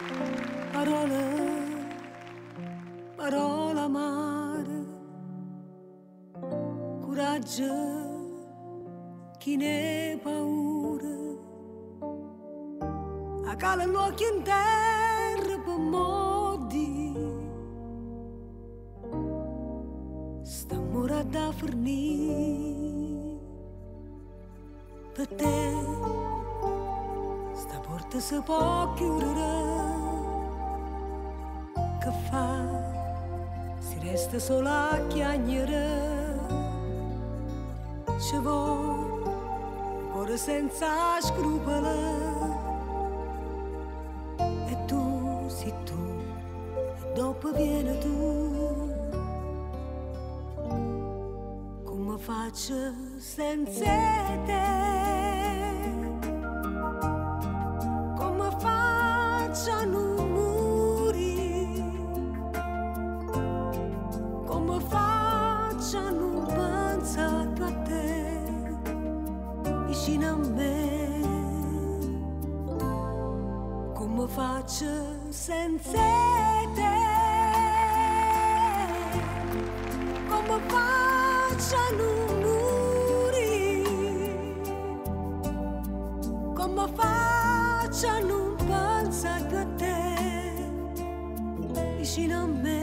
Parole, parola amare, coraggio, chi ne paura, a cala l'occhio in terra per modi, sta mora da fornì, per te, sta porta si può chiudere. Che fa? Si resta sola a chiagnere. Ci vuole ancora senza scrupoli. E tu, sei tu, e dopo vieni tu. Come faccio senza te? Come faccio a non vicino a me, come faccio senza te, come faccio a non morire, come faccio a non pensare più a te, vicino a me.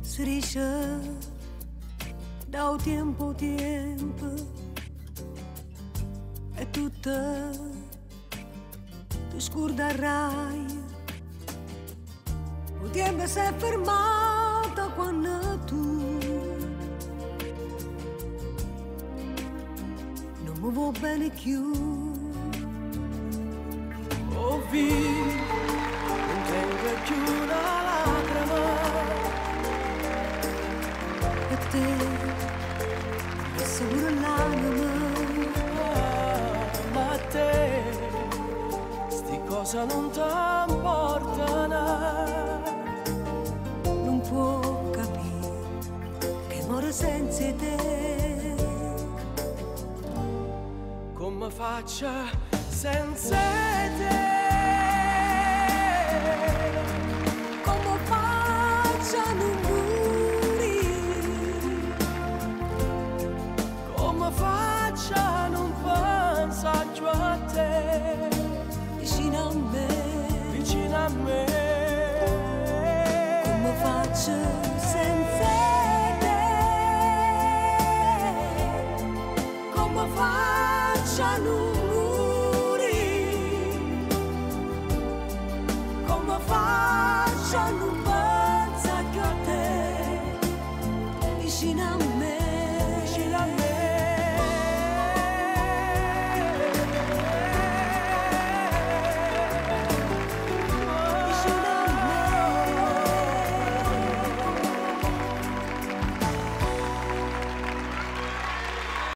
Si dice da tempo e tutto ti scorderai. Il tempo si è fermato quando tu non mi vuoi bene più. Oh vi, non tengo più una lacrima. Te, solo l'anima, ma a te sti cose non t'importano. non può capire che muore senza te. Come faccio senza te? Come faccio a non faccia non pensa più a te, vicino a me, vicino a me. come faccio senza te, come faccio a non